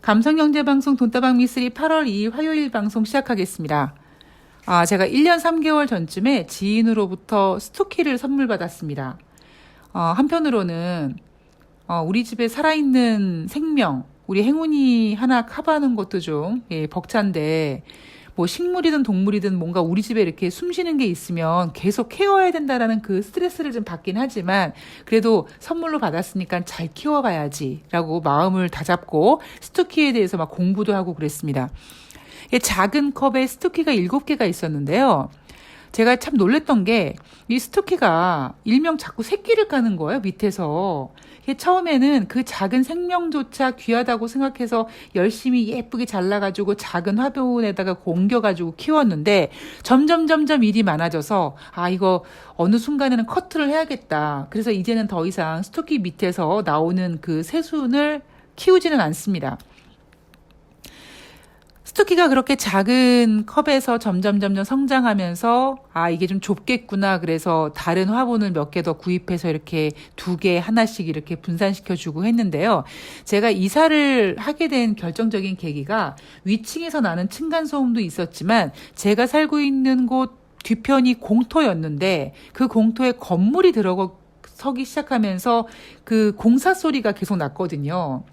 감성경제방송 돈다방 미쓰리 8월 2일 화요일 방송 시작하겠습니다. 제가 1년 3개월 전쯤에 지인으로부터 스투키를 선물 받았습니다. 한편으로는 우리 집에 살아있는 생명, 우리 행운이 하나 커버하는 것도 좀 벅찬데, 뭐 식물이든 동물이든 뭔가 우리 집에 이렇게 숨쉬는 게 있으면 계속 케어해야 된다라는 그 스트레스를 좀 받긴 하지만, 그래도 선물로 받았으니까 잘 키워봐야지라고 마음을 다잡고 스투키에 대해서 막 공부도 하고 그랬습니다. 작은 컵에 스투키가 7개가 있었는데요. 제가 참 놀랬던 게 이 스투키가 일명 자꾸 새끼를 까는 거예요, 밑에서. 처음에는 그 작은 생명조차 귀하다고 생각해서 열심히 예쁘게 잘라가지고 작은 화분에다가 옮겨가지고 키웠는데 점점 일이 많아져서 이거 어느 순간에는 커트를 해야겠다. 그래서 이제는 더 이상 스투키 밑에서 나오는 그 새순을 키우지는 않습니다. 스투키가 그렇게 작은 컵에서 점점 성장하면서 이게 좀 좁겠구나. 그래서 다른 화분을 몇 개 더 구입해서 이렇게 2개 하나씩 이렇게 분산시켜주고 했는데요. 제가 이사를 하게 된 결정적인 계기가 위층에서 나는 층간소음도 있었지만 제가 살고 있는 곳 뒤편이 공터였는데 그 공터에 건물이 들어서기 시작하면서 그 공사 소리가 계속 났거든요.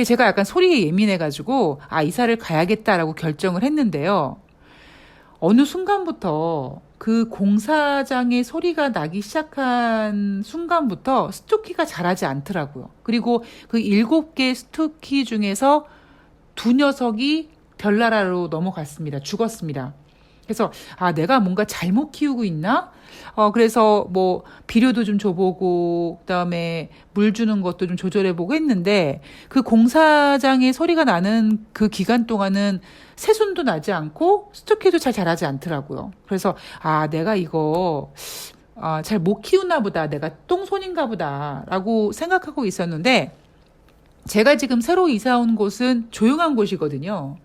제가 약간 소리에 예민해가지고 이사를 가야겠다라고 결정을 했는데요. 어느 순간부터 그 공사장의 소리가 나기 시작한 순간부터 스투키가 자라지 않더라고요. 그리고 그 7개 스투키 중에서 2녀석이 별나라로 넘어갔습니다. 죽었습니다. 그래서 내가 뭔가 잘못 키우고 있나? 그래서 뭐 비료도 좀 줘보고 그다음에 물 주는 것도 좀 조절해보고 했는데 그 공사장의 소리가 나는 그 기간 동안은 새순도 나지 않고 스투키도 잘 자라지 않더라고요. 그래서 내가 이거 잘 못 키우나 보다. 내가 똥손인가 보다라고 생각하고 있었는데 제가 지금 새로 이사 온 곳은 조용한 곳이거든요.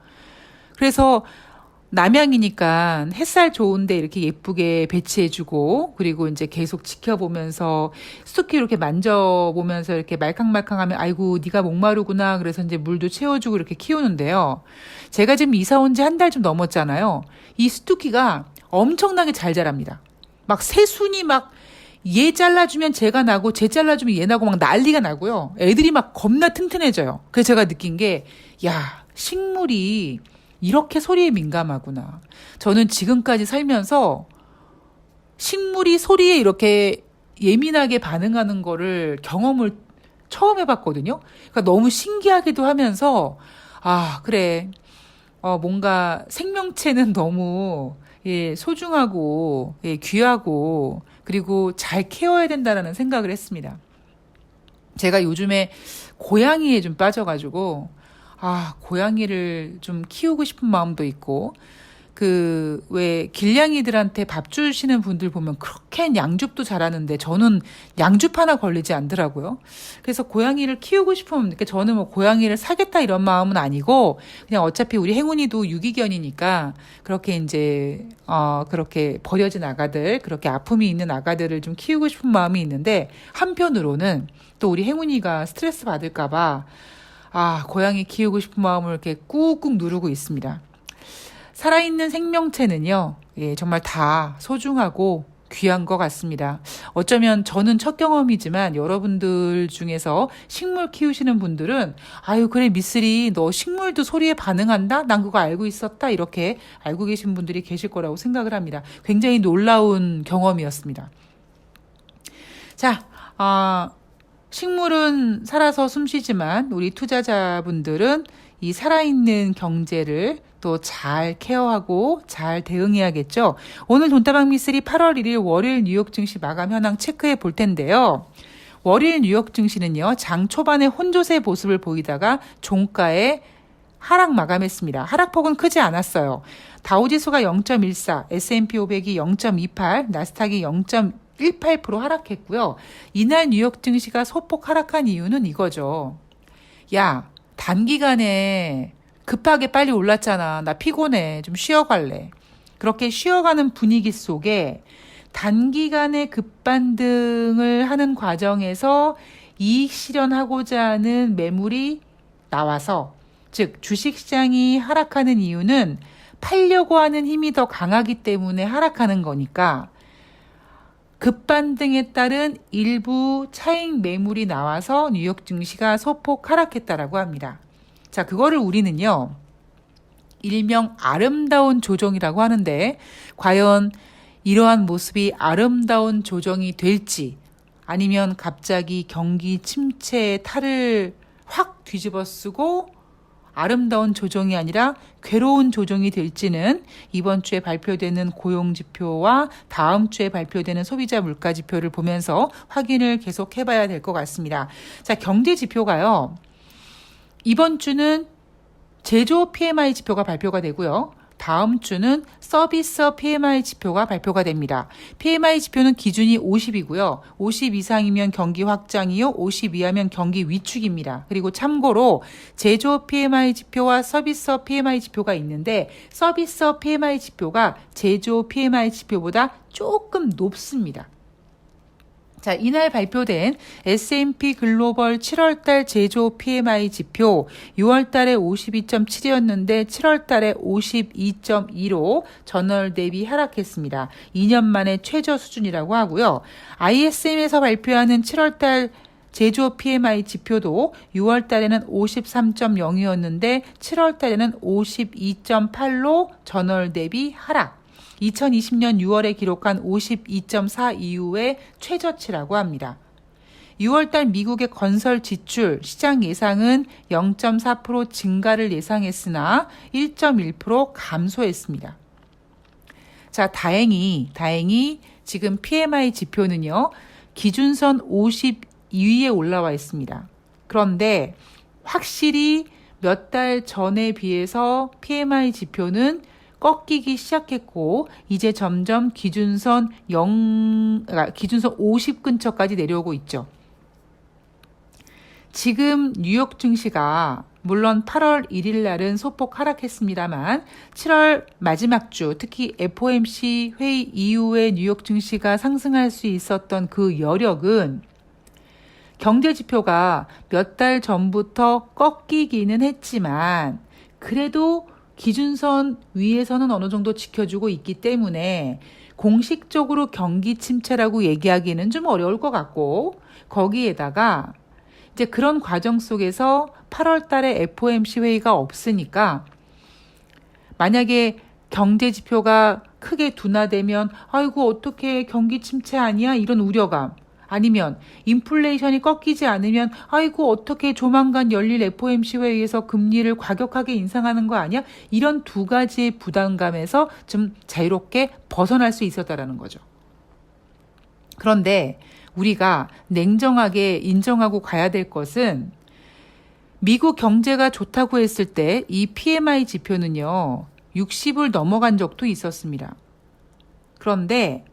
그래서 남양이니까 햇살 좋은데 이렇게 예쁘게 배치해주고 그리고 이제 계속 지켜보면서 스투키 이렇게 만져보면서 이렇게 말캉말캉하면 아이고 네가 목마르구나 그래서 이제 물도 채워주고 이렇게 키우는데요. 제가 지금 이사 온 지 한 달 좀 넘었잖아요. 이 스투키가 엄청나게 잘 자랍니다. 막 새순이 막 얘 잘라주면 쟤가 나고 쟤 잘라주면 얘 나고 막 난리가 나고요. 애들이 막 겁나 튼튼해져요. 그래서 제가 느낀 게 식물이 이렇게 소리에 민감하구나. 저는 지금까지 살면서 식물이 소리에 이렇게 예민하게 반응하는 거를 경험을 처음 해봤거든요. 그러니까 너무 신기하기도 하면서 그래. 뭔가 생명체는 너무 소중하고 귀하고 그리고 잘 케어해야 된다는 생각을 했습니다. 제가 요즘에 고양이에 좀 빠져가지고 고양이를 좀 키우고 싶은 마음도 있고, 왜 길냥이들한테 밥 주시는 분들 보면 그렇게 양줍도 잘하는데 저는 양줍 하나 걸리지 않더라고요. 그래서 고양이를 키우고 싶으면, 저는 뭐 고양이를 사겠다 이런 마음은 아니고, 그냥 어차피 우리 행운이도 유기견이니까, 그렇게 이제, 그렇게 버려진 아가들, 그렇게 아픔이 있는 아가들을 좀 키우고 싶은 마음이 있는데, 한편으로는 또 우리 행운이가 스트레스 받을까봐, 고양이 키우고 싶은 마음을 이렇게 꾹꾹 누르고 있습니다. 살아있는 생명체는요, 정말 다 소중하고 귀한 것 같습니다. 어쩌면 저는 첫 경험이지만 여러분들 중에서 식물 키우시는 분들은 그래 미쓰리 너 식물도 소리에 반응한다? 난 그거 알고 있었다? 이렇게 알고 계신 분들이 계실 거라고 생각을 합니다. 굉장히 놀라운 경험이었습니다. 자, 식물은 살아서 숨쉬지만 우리 투자자분들은 이 살아있는 경제를 또 잘 케어하고 잘 대응해야겠죠. 오늘 돈다방 미쓰리 8월 1일 월요일 뉴욕 증시 마감 현황 체크해 볼 텐데요. 월요일 뉴욕 증시는요. 장 초반에 혼조세 모습을 보이다가 종가에 하락 마감했습니다. 하락폭은 크지 않았어요. 다우지수가 0.14, S&P 500이 0.28, 나스닥이 0.18% 하락했고요. 이날 뉴욕 증시가 소폭 하락한 이유는 이거죠. 단기간에 급하게 빨리 올랐잖아. 나 피곤해. 좀 쉬어갈래. 그렇게 쉬어가는 분위기 속에 단기간에 급반등을 하는 과정에서 이익 실현하고자 하는 매물이 나와서 즉 주식시장이 하락하는 이유는 팔려고 하는 힘이 더 강하기 때문에 하락하는 거니까 급반등에 따른 일부 차익 매물이 나와서 뉴욕 증시가 소폭 하락했다라고 합니다. 자, 그거를 우리는요, 일명 아름다운 조정이라고 하는데 과연 이러한 모습이 아름다운 조정이 될지 아니면 갑자기 경기 침체의 탈을 확 뒤집어 쓰고 아름다운 조정이 아니라 괴로운 조정이 될지는 이번 주에 발표되는 고용지표와 다음 주에 발표되는 소비자 물가지표를 보면서 확인을 계속 해봐야 될 것 같습니다. 자, 경제지표가요. 이번 주는 제조 PMI 지표가 발표가 되고요. 다음 주는 서비스 PMI 지표가 발표가 됩니다. PMI 지표는 기준이 50이고요. 50 이상이면 경기 확장이요. 50 이하면 경기 위축입니다. 그리고 참고로 제조 PMI 지표와 서비스 PMI 지표가 있는데 서비스 PMI 지표가 제조 PMI 지표보다 조금 높습니다. 자, 이날 발표된 S&P 글로벌 7월달 제조 PMI 지표 6월달에 52.7이었는데 7월달에 52.2로 전월 대비 하락했습니다. 2년 만에 최저 수준이라고 하고요. ISM에서 발표하는 7월달 제조 PMI 지표도 6월달에는 53.0이었는데 7월달에는 52.8로 전월 대비 하락. 2020년 6월에 기록한 52.4 이후의 최저치라고 합니다. 6월달 미국의 건설 지출 시장 예상은 0.4% 증가를 예상했으나 1.1% 감소했습니다. 자, 다행히 지금 PMI 지표는요, 기준선 52위에 올라와 있습니다. 그런데 확실히 몇 달 전에 비해서 PMI 지표는 꺾이기 시작했고 이제 점점 기준선 50 근처까지 내려오고 있죠. 지금 뉴욕 증시가 물론 8월 1일 날은 소폭 하락했습니다만 7월 마지막 주 특히 FOMC 회의 이후에 뉴욕 증시가 상승할 수 있었던 그 여력은 경제지표가 몇 달 전부터 꺾이기는 했지만 그래도 기준선 위에서는 어느 정도 지켜주고 있기 때문에 공식적으로 경기 침체라고 얘기하기는 좀 어려울 것 같고 거기에다가 이제 그런 과정 속에서 8월 달에 FOMC 회의가 없으니까 만약에 경제 지표가 크게 둔화되면 아이고 어떻게 경기 침체 아니야? 이런 우려감. 아니면 인플레이션이 꺾이지 않으면 아이고 어떻게 조만간 열릴 FOMC 회의에서 금리를 과격하게 인상하는 거 아니야? 이런 두 가지의 부담감에서 좀 자유롭게 벗어날 수 있었다라는 거죠. 그런데 우리가 냉정하게 인정하고 가야 될 것은 미국 경제가 좋다고 했을 때 이 PMI 지표는요 60을 넘어간 적도 있었습니다. 그런데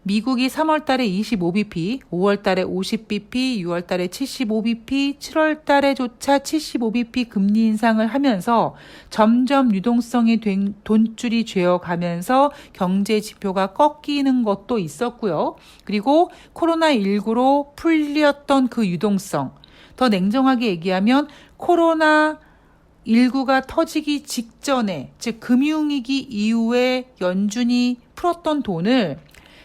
미국이 3월 달에 25bp, 5월 달에 50bp, 6월 달에 75bp, 7월 달에조차 75bp 금리 인상을 하면서 점점 유동성이 된 돈줄이 죄어가면서 경제 지표가 꺾이는 것도 있었고요. 그리고 코로나19로 풀렸던 그 유동성, 더 냉정하게 얘기하면 코로나19가 터지기 직전에, 즉 금융위기 이후에 연준이 풀었던 돈을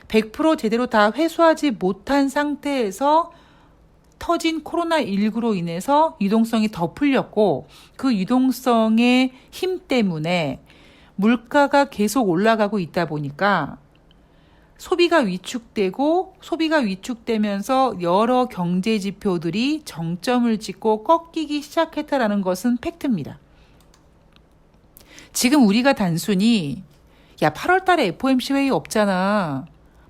100% 제대로 다 회수하지 못한 상태에서 터진 코로나19로 인해서 유동성이 더 풀렸고 그 유동성의 힘 때문에 물가가 계속 올라가고 있다 보니까 소비가 위축되면서 여러 경제 지표들이 정점을 찍고 꺾이기 시작했다라는 것은 팩트입니다. 지금 우리가 단순히 8월 달에 FOMC 회의 없잖아.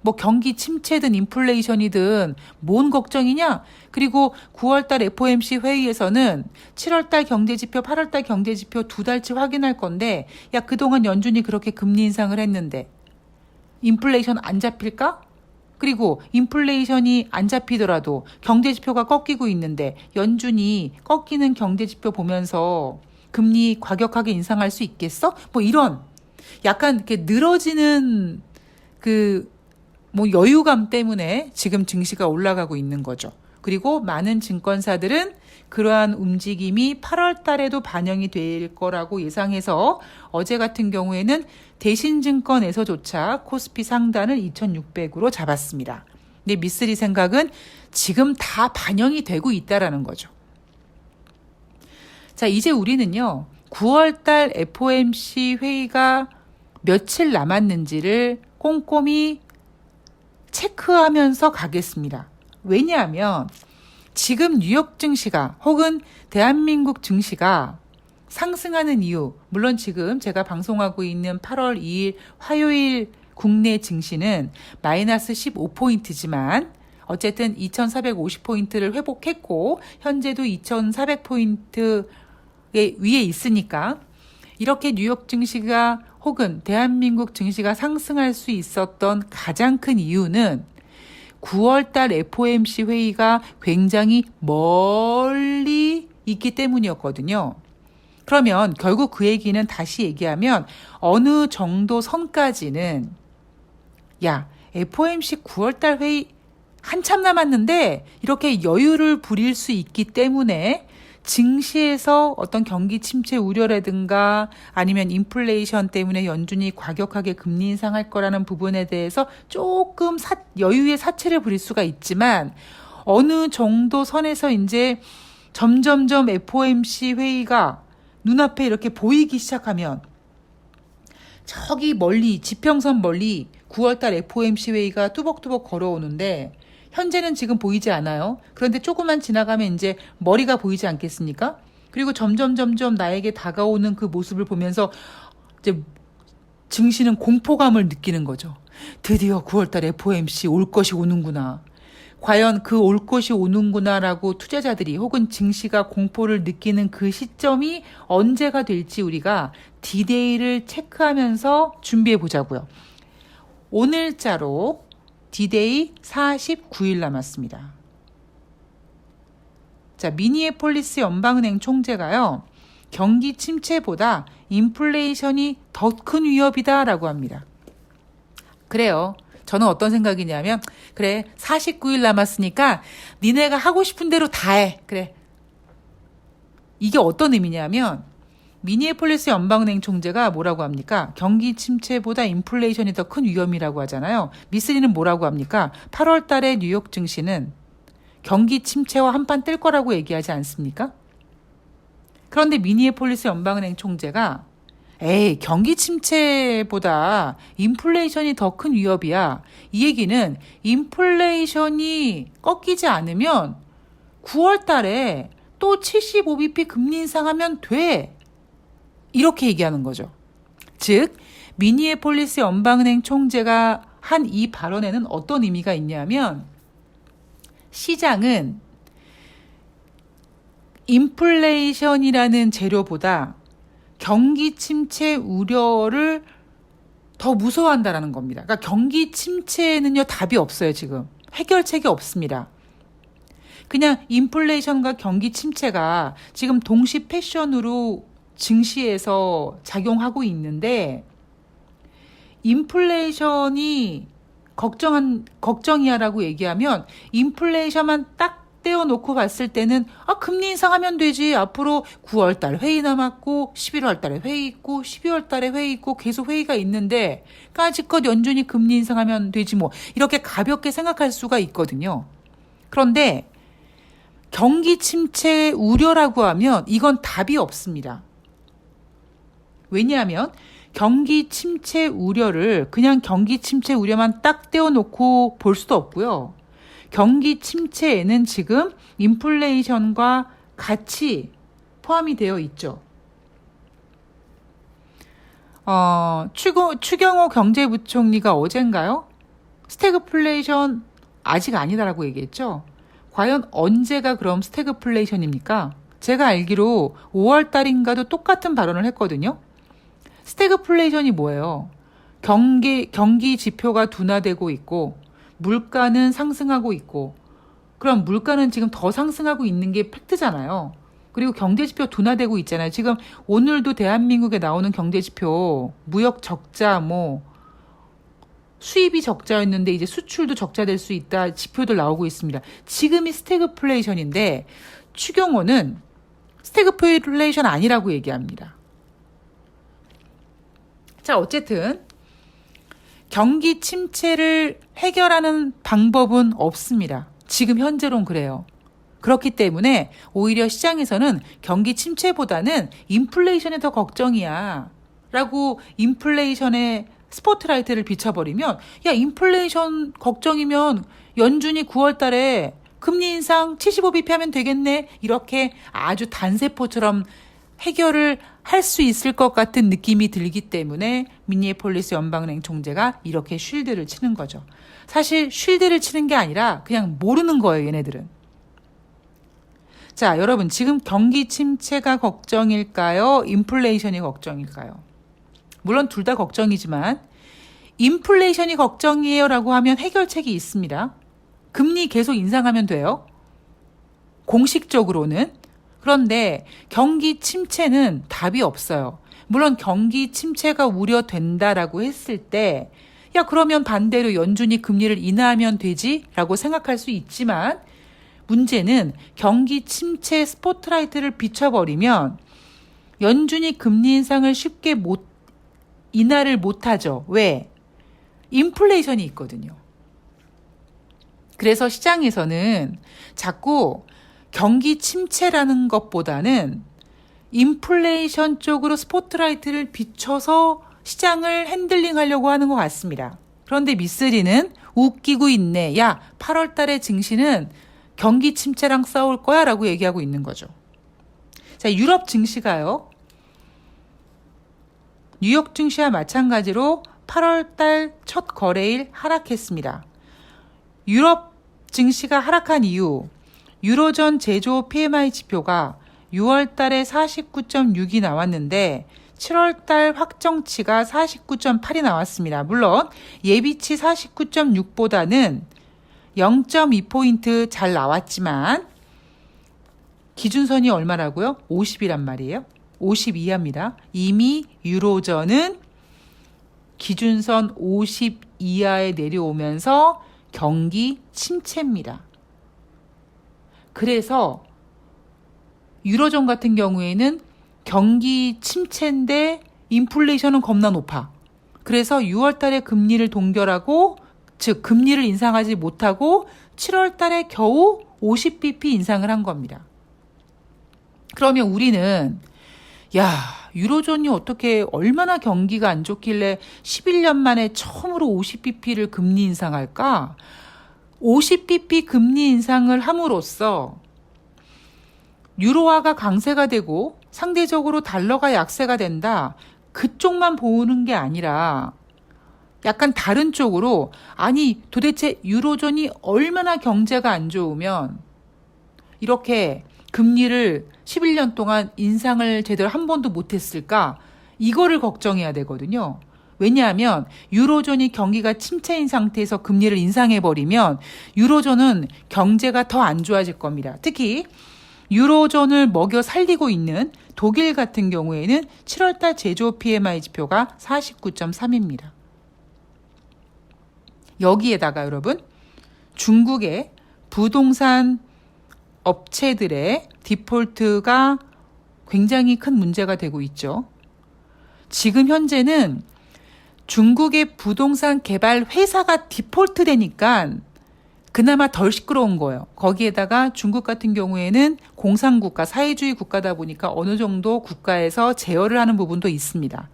뭐 경기 침체든 인플레이션이든 뭔 걱정이냐? 그리고 9월달 FOMC 회의에서는 7월달 경제지표, 8월달 경제지표 두 달치 확인할 건데 그동안 연준이 그렇게 금리 인상을 했는데 인플레이션 안 잡힐까? 그리고 인플레이션이 안 잡히더라도 경제지표가 꺾이고 있는데 연준이 꺾이는 경제지표 보면서 금리 과격하게 인상할 수 있겠어? 뭐 이런 약간 이렇게 늘어지는 여유감 때문에 지금 증시가 올라가고 있는 거죠. 그리고 많은 증권사들은 그러한 움직임이 8월 달에도 반영이 될 거라고 예상해서 어제 같은 경우에는 대신증권에서조차 코스피 상단을 2600으로 잡았습니다. 근데 미쓰리 생각은 지금 다 반영이 되고 있다라는 거죠. 자, 이제 우리는요, 9월 달 FOMC 회의가 며칠 남았는지를 꼼꼼히 체크하면서 가겠습니다. 왜냐하면 지금 뉴욕 증시가 혹은 대한민국 증시가 상승하는 이유, 물론 지금 제가 방송하고 있는 8월 2일 화요일 국내 증시는 마이너스 15포인트지만 어쨌든 2450포인트를 회복했고 현재도 2400포인트 위에 있으니까 이렇게 뉴욕 증시가 혹은 대한민국 증시가 상승할 수 있었던 가장 큰 이유는 9월달 FOMC 회의가 굉장히 멀리 있기 때문이었거든요. 그러면 결국 그 얘기는 다시 얘기하면 어느 정도 선까지는 FOMC 9월달 회의 한참 남았는데 이렇게 여유를 부릴 수 있기 때문에 증시에서 어떤 경기 침체 우려라든가 아니면 인플레이션 때문에 연준이 과격하게 금리 인상할 거라는 부분에 대해서 조금 여유의 사채를 부릴 수가 있지만 어느 정도 선에서 이제 점점점 FOMC 회의가 눈앞에 이렇게 보이기 시작하면 저기 멀리 지평선 멀리 9월달 FOMC 회의가 뚜벅뚜벅 걸어오는데 현재는 지금 보이지 않아요. 그런데 조금만 지나가면 이제 머리가 보이지 않겠습니까? 그리고 점점 나에게 다가오는 그 모습을 보면서 이제 증시는 공포감을 느끼는 거죠. 드디어 9월달 FOMC 올 것이 오는구나. 과연 그 올 것이 오는구나라고 투자자들이 혹은 증시가 공포를 느끼는 그 시점이 언제가 될지 우리가 디데이를 체크하면서 준비해 보자고요. 오늘자로 디데이 49일 남았습니다. 자, 미니애폴리스 연방은행 총재가요, 경기 침체보다 인플레이션이 더 큰 위협이다라고 합니다. 그래요. 저는 어떤 생각이냐면, 그래, 49일 남았으니까 니네가 하고 싶은 대로 다 해. 그래. 이게 어떤 의미냐면, 미니애폴리스 연방은행 총재가 뭐라고 합니까? 경기 침체보다 인플레이션이 더 큰 위험이라고 하잖아요. 미쓰리는 뭐라고 합니까? 8월 달에 뉴욕 증시는 경기 침체와 한판 뜰 거라고 얘기하지 않습니까? 그런데 미니애폴리스 연방은행 총재가 경기 침체보다 인플레이션이 더 큰 위협이야. 이 얘기는 인플레이션이 꺾이지 않으면 9월 달에 또 75bp 금리 인상하면 돼. 이렇게 얘기하는 거죠. 즉, 미니애폴리스 연방은행 총재가 한 이 발언에는 어떤 의미가 있냐면 시장은 인플레이션이라는 재료보다 경기 침체 우려를 더 무서워한다라는 겁니다. 그러니까 경기 침체는요, 답이 없어요, 지금. 해결책이 없습니다. 그냥 인플레이션과 경기 침체가 지금 동시 패션으로 증시에서 작용하고 있는데 인플레이션이 걱정이야라고 얘기하면 인플레이션만 딱 떼어놓고 봤을 때는 금리 인상하면 되지. 앞으로 9월 달 회의 남았고 11월 달에 회의 있고 12월 달에 회의 있고 계속 회의가 있는데 까짓것 연준이 금리 인상하면 되지 뭐. 이렇게 가볍게 생각할 수가 있거든요. 그런데 경기 침체 우려라고 하면 이건 답이 없습니다. 왜냐하면 경기 침체 우려를 그냥 경기 침체 우려만 딱 떼어놓고 볼 수도 없고요. 경기 침체에는 지금 인플레이션과 같이 포함이 되어 있죠. 추경호 경제부총리가 어젠가요? 스태그플레이션 아직 아니다라고 얘기했죠. 과연 언제가 그럼 스태그플레이션입니까? 제가 알기로 5월 달인가도 똑같은 발언을 했거든요. 스태그플레이션이 뭐예요? 경기 지표가 둔화되고 있고 물가는 상승하고 있고 그럼 물가는 지금 더 상승하고 있는 게 팩트잖아요. 그리고 경제지표 둔화되고 있잖아요. 지금 오늘도 대한민국에 나오는 경제지표 무역 적자 수입이 적자였는데 이제 수출도 적자될 수 있다 지표들 나오고 있습니다. 지금이 스태그플레이션인데 추경호는 스태그플레이션 아니라고 얘기합니다. 자, 어쨌든 경기 침체를 해결하는 방법은 없습니다. 지금 현재론 그래요. 그렇기 때문에 오히려 시장에서는 경기 침체보다는 인플레이션이 더 걱정이야 라고 인플레이션에 스포트라이트를 비춰버리면, 야, 인플레이션 걱정이면 연준이 9월 달에 금리 인상 75bp 하면 되겠네, 이렇게 아주 단세포처럼 해결을 할 수 있을 것 같은 느낌이 들기 때문에 미니애폴리스 연방은행 총재가 이렇게 쉴드를 치는 거죠. 사실 쉴드를 치는 게 아니라 그냥 모르는 거예요, 얘네들은. 자, 여러분, 지금 경기 침체가 걱정일까요? 인플레이션이 걱정일까요? 물론 둘 다 걱정이지만 인플레이션이 걱정이에요 라고 하면 해결책이 있습니다. 금리 계속 인상하면 돼요. 공식적으로는. 그런데 경기 침체는 답이 없어요. 물론 경기 침체가 우려된다라고 했을 때, 야, 그러면 반대로 연준이 금리를 인하하면 되지? 라고 생각할 수 있지만, 문제는 경기 침체 스포트라이트를 비춰버리면 연준이 금리 인상을 쉽게 인하를 못하죠. 왜? 인플레이션이 있거든요. 그래서 시장에서는 자꾸 경기 침체라는 것보다는 인플레이션 쪽으로 스포트라이트를 비춰서 시장을 핸들링 하려고 하는 것 같습니다. 그런데 미쓰리는 웃기고 있네. 야, 8월 달에 증시는 경기 침체랑 싸울 거야 라고 얘기하고 있는 거죠. 자, 유럽 증시가요. 뉴욕 증시와 마찬가지로 8월 달 첫 거래일 하락했습니다. 유럽 증시가 하락한 이유, 유로존 제조 PMI 지표가 6월 달에 49.6이 나왔는데 7월 달 확정치가 49.8이 나왔습니다. 물론 예비치 49.6보다는 0.2포인트 잘 나왔지만 기준선이 얼마라고요? 50이란 말이에요. 50 이하입니다. 이미 유로존은 기준선 50 이하에 내려오면서 경기 침체입니다. 그래서 유로존 같은 경우에는 경기 침체인데 인플레이션은 겁나 높아. 그래서 6월 달에 금리를 동결하고, 즉 금리를 인상하지 못하고 7월 달에 겨우 50bp 인상을 한 겁니다. 그러면 우리는 야, 유로존이 어떻게 얼마나 경기가 안 좋길래 11년 만에 처음으로 50bp를 금리 인상할까? 50bp 금리 인상을 함으로써 유로화가 강세가 되고 상대적으로 달러가 약세가 된다. 그쪽만 보는 게 아니라 약간 다른 쪽으로, 아니 도대체 유로존이 얼마나 경제가 안 좋으면 이렇게 금리를 11년 동안 인상을 제대로 한 번도 못했을까? 이거를 걱정해야 되거든요. 왜냐하면 유로존이 경기가 침체인 상태에서 금리를 인상해버리면 유로존은 경제가 더 안 좋아질 겁니다. 특히 유로존을 먹여 살리고 있는 독일 같은 경우에는 7월달 제조 PMI 지표가 49.3입니다. 여기에다가 여러분, 중국의 부동산 업체들의 디폴트가 굉장히 큰 문제가 되고 있죠. 지금 현재는 중국의 부동산 개발 회사가 디폴트 되니까 그나마 덜 시끄러운 거예요. 거기에다가 중국 같은 경우에는 공산국가, 사회주의 국가다 보니까 어느 정도 국가에서 제어를 하는 부분도 있습니다.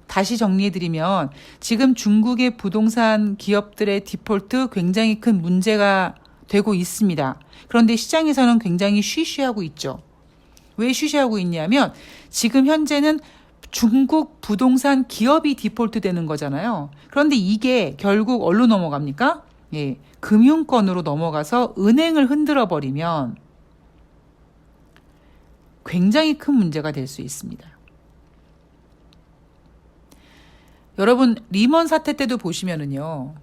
다시 정리해드리면 지금 중국의 부동산 기업들의 디폴트 굉장히 큰 문제가 되고 있습니다. 그런데 시장에서는 굉장히 쉬쉬하고 있죠. 왜 쉬쉬하고 있냐면 지금 현재는 중국 부동산 기업이 디폴트 되는 거잖아요. 그런데 이게 결국 어디로 넘어갑니까? 예, 금융권으로 넘어가서 은행을 흔들어 버리면 굉장히 큰 문제가 될 수 있습니다. 여러분, 리먼 사태 때도 보시면은요,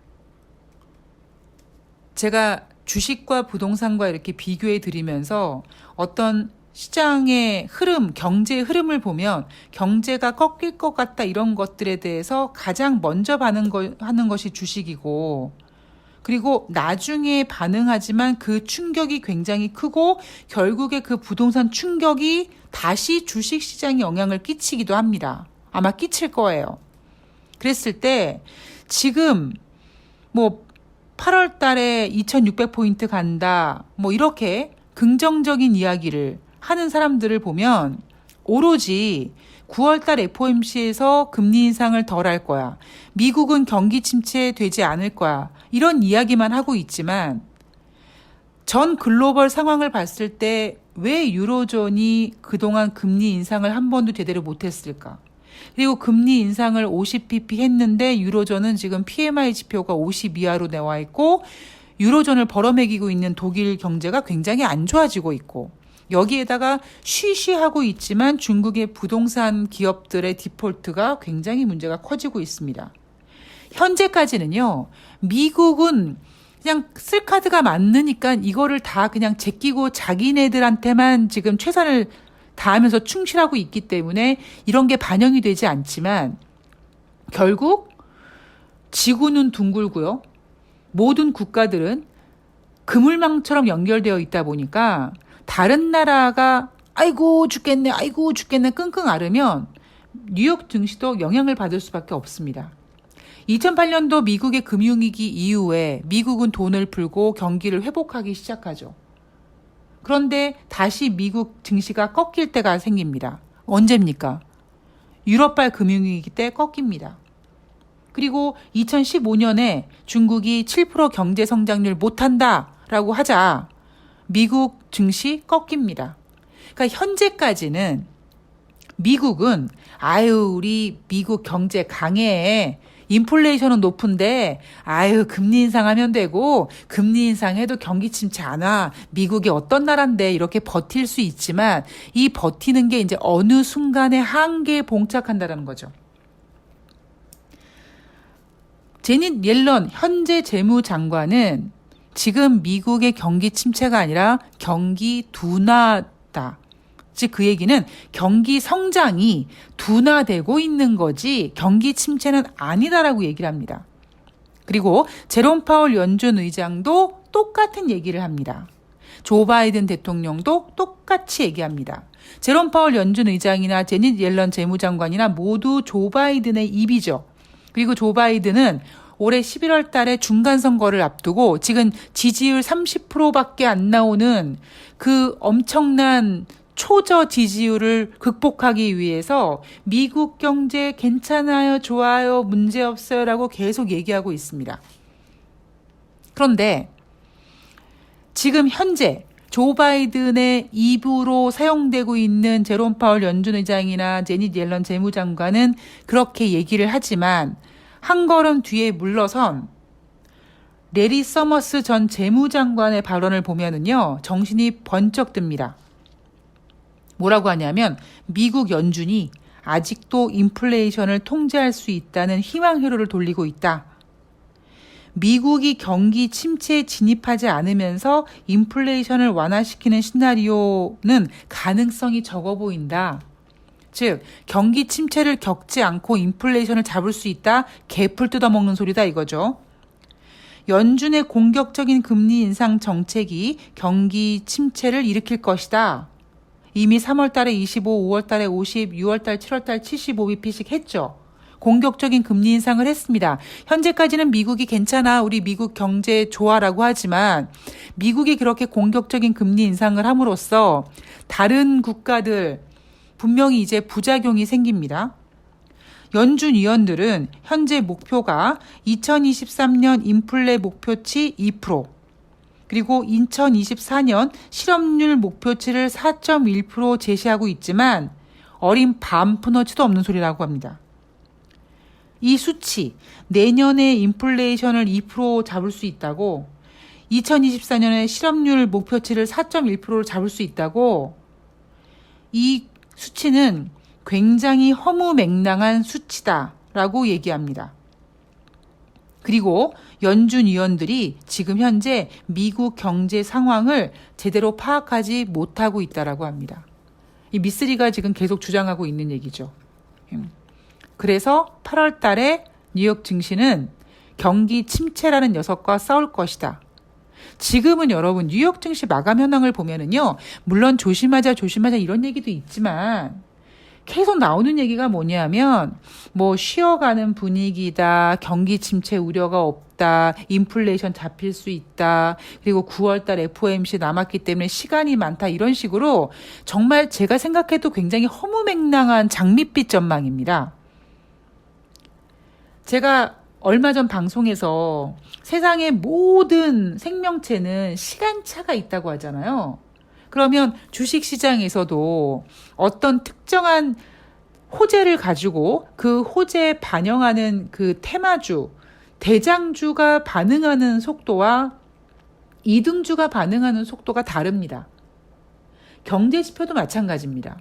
제가 주식과 부동산과 이렇게 비교해 드리면서 어떤 시장의 흐름, 경제의 흐름을 보면 경제가 꺾일 것 같다 이런 것들에 대해서 가장 먼저 반응하는 것이 주식이고, 그리고 나중에 반응하지만 그 충격이 굉장히 크고 결국에 그 부동산 충격이 다시 주식시장에 영향을 끼치기도 합니다. 아마 끼칠 거예요. 그랬을 때 지금 뭐 8월 달에 2600포인트 간다, 뭐 이렇게 긍정적인 이야기를 하는 사람들을 보면 오로지 9월달 FOMC에서 금리 인상을 덜 할 거야, 미국은 경기 침체되지 않을 거야, 이런 이야기만 하고 있지만 전 글로벌 상황을 봤을 때 왜 유로존이 그동안 금리 인상을 한 번도 제대로 못했을까? 그리고 금리 인상을 50bp 했는데 유로존은 지금 PMI 지표가 50 이하로 나와 있고 유로존을 벌어먹이고 있는 독일 경제가 굉장히 안 좋아지고 있고, 여기에다가 쉬쉬하고 있지만 중국의 부동산 기업들의 디폴트가 굉장히 문제가 커지고 있습니다. 현재까지는요, 미국은 그냥 쓸 카드가 많으니까 이거를 다 그냥 제끼고 자기네들한테만 지금 최선을 다하면서 충실하고 있기 때문에 이런 게 반영이 되지 않지만 결국 지구는 둥글고요, 모든 국가들은 그물망처럼 연결되어 있다 보니까 다른 나라가 아이고 죽겠네 끙끙 앓으면 뉴욕 증시도 영향을 받을 수밖에 없습니다. 2008년도 미국의 금융위기 이후에 미국은 돈을 풀고 경기를 회복하기 시작하죠. 그런데 다시 미국 증시가 꺾일 때가 생깁니다. 언제입니까? 유럽발 금융위기 때 꺾입니다. 그리고 2015년에 중국이 7% 경제 성장률 못한다라고 하자 미국 증시 꺾입니다. 그러니까 현재까지는 미국은 우리 미국 경제 강해, 인플레이션은 높은데 금리 인상하면 되고, 금리 인상해도 경기 침체 안 와, 미국이 어떤 나라인데 이렇게 버틸 수 있지만 이 버티는 게 이제 어느 순간에 한계에 봉착한다는 거죠. 제닛 옐런 현재 재무장관은 지금 미국의 경기 침체가 아니라 경기 둔화다. 즉 그 얘기는 경기 성장이 둔화되고 있는 거지 경기 침체는 아니다라고 얘기를 합니다. 그리고 제롬 파월 연준 의장도 똑같은 얘기를 합니다. 조 바이든 대통령도 똑같이 얘기합니다. 제롬 파월 연준 의장이나 제닛 옐런 재무장관이나 모두 조 바이든의 입이죠. 그리고 조 바이든은 올해 11월 달에 중간선거를 앞두고 지금 지지율 30%밖에 안 나오는 그 엄청난 초저 지지율을 극복하기 위해서 미국 경제 괜찮아요, 좋아요, 문제없어요 라고 계속 얘기하고 있습니다. 그런데 지금 현재 조 바이든의 입으로 사용되고 있는 제롬 파월 연준 의장이나 제닛 옐런 재무장관은 그렇게 얘기를 하지만 한 걸음 뒤에 물러선 레리 서머스 전 재무장관의 발언을 보면은요, 정신이 번쩍 듭니다. 뭐라고 하냐면 미국 연준이 아직도 인플레이션을 통제할 수 있다는 희망 회로를 돌리고 있다. 미국이 경기 침체에 진입하지 않으면서 인플레이션을 완화시키는 시나리오는 가능성이 적어 보인다. 즉 경기 침체를 겪지 않고 인플레이션을 잡을 수 있다. 개풀 뜯어먹는 소리다 이거죠. 연준의 공격적인 금리 인상 정책이 경기 침체를 일으킬 것이다. 이미 3월 달에 25, 5월 달에 50, 6월 달, 7월 달 75bp씩 했죠. 공격적인 금리 인상을 했습니다. 현재까지는 미국이 괜찮아, 우리 미국 경제 좋아라고 하지만 미국이 그렇게 공격적인 금리 인상을 함으로써 다른 국가들 분명히 이제 부작용이 생깁니다. 연준 위원들은 현재 목표가 2023년 인플레 목표치 2%, 그리고 2024년 실업률 목표치를 4.1% 제시하고 있지만 어린 반푼어치도 없는 소리라고 합니다. 이 수치, 내년에 인플레이션을 2% 잡을 수 있다고, 2024년에 실업률 목표치를 4.1%로 잡을 수 있다고, 이 수치는 굉장히 허무맹랑한 수치다라고 얘기합니다. 그리고 연준 위원들이 지금 현재 미국 경제 상황을 제대로 파악하지 못하고 있다라고 합니다. 이 미쓰리가 지금 계속 주장하고 있는 얘기죠. 그래서 8월 달에 뉴욕 증시는 경기 침체라는 녀석과 싸울 것이다. 지금은 여러분 뉴욕 증시 마감 현황을 보면은요, 물론 조심하자 이런 얘기도 있지만 계속 나오는 얘기가 뭐냐면 뭐 쉬어가는 분위기다, 경기 침체 우려가 없다, 인플레이션 잡힐 수 있다, 그리고 9월달 FOMC 남았기 때문에 시간이 많다, 이런 식으로 정말 제가 생각해도 굉장히 허무맹랑한 장밋빛 전망입니다. 제가 얼마 전 방송에서 세상의 모든 생명체는 시간차가 있다고 하잖아요. 그러면 주식시장에서도 어떤 특정한 호재를 가지고 그 호재에 반영하는 그 테마주, 대장주가 반응하는 속도와 이등주가 반응하는 속도가 다릅니다. 경제지표도 마찬가지입니다.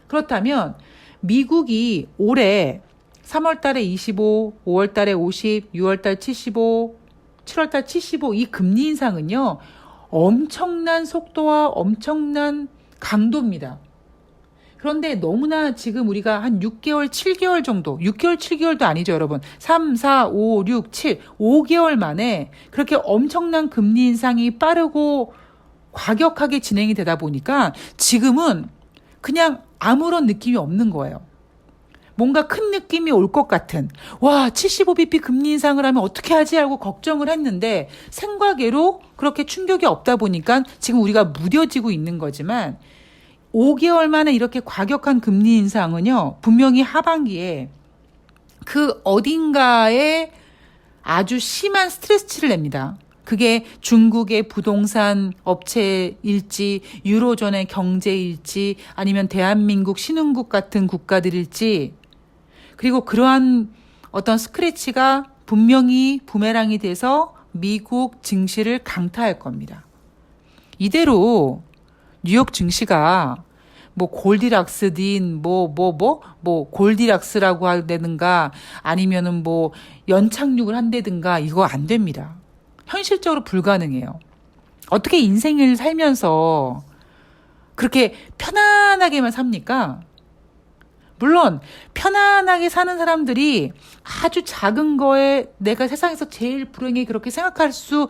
그렇다면 미국이 올해 3월 달에 25, 5월 달에 50, 6월 달 75, 7월 달 75 이 금리 인상은요, 엄청난 속도와 엄청난 강도입니다. 그런데 너무나 지금 우리가 한 6개월, 7개월 정도, 6개월, 7개월도 아니죠, 여러분. 3, 4, 5, 6, 7, 5개월 만에 그렇게 엄청난 금리 인상이 빠르고 과격하게 진행이 되다 보니까 지금은 그냥 아무런 느낌이 없는 거예요. 뭔가 큰 느낌이 올 것 같은, 와, 75bp 금리 인상을 하면 어떻게 하지 하고 걱정을 했는데 생과계로 그렇게 충격이 없다 보니까 지금 우리가 무뎌지고 있는 거지만 5개월 만에 이렇게 과격한 금리 인상은요, 분명히 하반기에 그 어딘가에 아주 심한 스트레스치를 냅니다. 그게 중국의 부동산 업체일지, 유로존의 경제일지, 아니면 대한민국, 신흥국 같은 국가들일지, 그리고 그러한 어떤 스크래치가 분명히 부메랑이 돼서 미국 증시를 강타할 겁니다. 이대로 뉴욕 증시가 뭐 골디락스딘 뭐 골디락스라고 한다든가 아니면은 뭐 연착륙을 한다든가 이거 안 됩니다. 현실적으로 불가능해요. 어떻게 인생을 살면서 그렇게 편안하게만 삽니까? 물론 편안하게 사는 사람들이 아주 작은 거에 내가 세상에서 제일 불행해 그렇게 생각할 수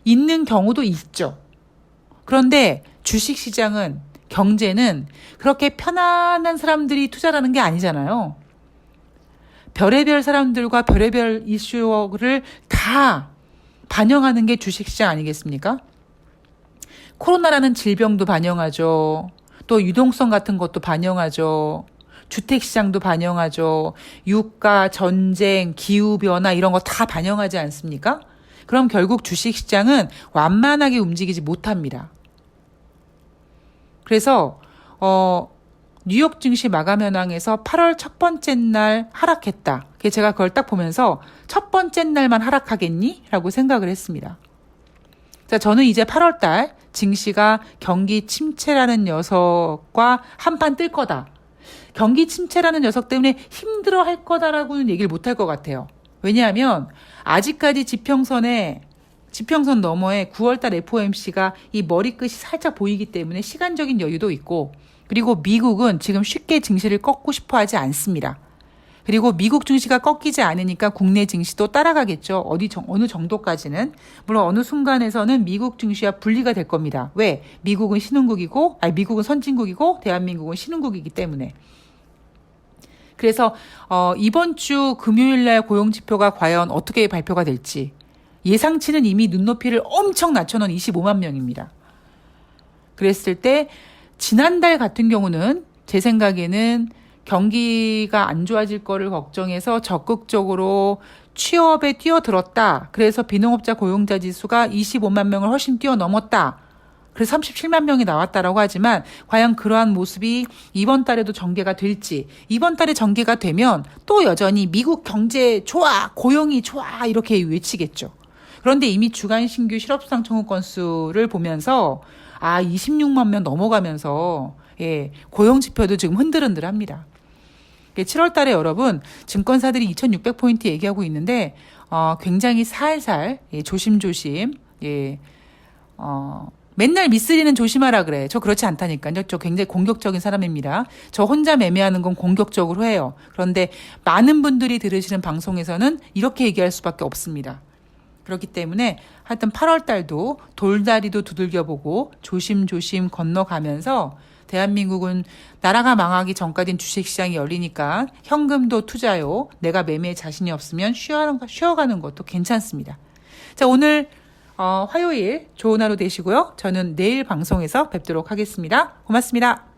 있는 경우도 있죠. 그런데 주식시장은, 경제는 그렇게 편안한 사람들이 투자하는 게 아니잖아요. 별의별 사람들과 별의별 이슈를 다 반영하는 게 주식시장 아니겠습니까? 코로나라는 질병도 반영하죠. 또 유동성 같은 것도 반영하죠. 주택시장도 반영하죠. 유가, 전쟁, 기후변화 이런 거 다 반영하지 않습니까? 그럼 결국 주식시장은 완만하게 움직이지 못합니다. 그래서 뉴욕 증시 마감 현황에서 8월 첫 번째 날 하락했다. 제가 그걸 딱 보면서 첫 번째 날만 하락하겠니? 라고 생각을 했습니다. 자, 저는 이제 8월 달 증시가 경기 침체라는 녀석과 한판 뜰 거다. 경기 침체라는 녀석 때문에 힘들어 할 거다라고는 얘기를 못 할 것 같아요. 왜냐하면 아직까지 지평선 너머에 9월달 FOMC가 이 머리끝이 살짝 보이기 때문에 시간적인 여유도 있고, 그리고 미국은 지금 쉽게 증시를 꺾고 싶어 하지 않습니다. 그리고 미국 증시가 꺾이지 않으니까 국내 증시도 따라가겠죠. 어느 정도까지는. 물론 어느 순간에서는 미국 증시와 분리가 될 겁니다. 왜? 미국은 미국은 선진국이고 대한민국은 신흥국이기 때문에. 그래서 이번 주 금요일 날 고용지표가 과연 어떻게 발표가 될지, 예상치는 이미 눈높이를 엄청 낮춰놓은 25만 명입니다. 그랬을 때 지난달 같은 경우는 제 생각에는 경기가 안 좋아질 거를 걱정해서 적극적으로 취업에 뛰어들었다. 그래서 비농업자 고용자 지수가 25만 명을 훨씬 뛰어넘었다. 그래서 37만 명이 나왔다라고 하지만 과연 그러한 모습이 이번 달에도 전개가 될지, 이번 달에 전개가 되면 또 여전히 미국 경제 좋아, 고용이 좋아 이렇게 외치겠죠. 그런데 이미 주간 신규 실업수당 청구 건수를 보면서 26만 명 넘어가면서 고용 지표도 지금 흔들흔들합니다. 7월 달에 여러분 증권사들이 2,600포인트 얘기하고 있는데 굉장히 살살 조심조심 맨날 미쓰리는 조심하라 그래. 저 그렇지 않다니까요. 저 굉장히 공격적인 사람입니다. 저 혼자 매매하는 건 공격적으로 해요. 그런데 많은 분들이 들으시는 방송에서는 이렇게 얘기할 수밖에 없습니다. 그렇기 때문에 하여튼 8월 달도 돌다리도 두들겨보고 조심조심 건너가면서 대한민국은 나라가 망하기 전까지는 주식시장이 열리니까 현금도 투자요. 내가 매매에 자신이 없으면 쉬어가는 것도 괜찮습니다. 자, 오늘 화요일 좋은 하루 되시고요. 저는 내일 방송에서 뵙도록 하겠습니다. 고맙습니다.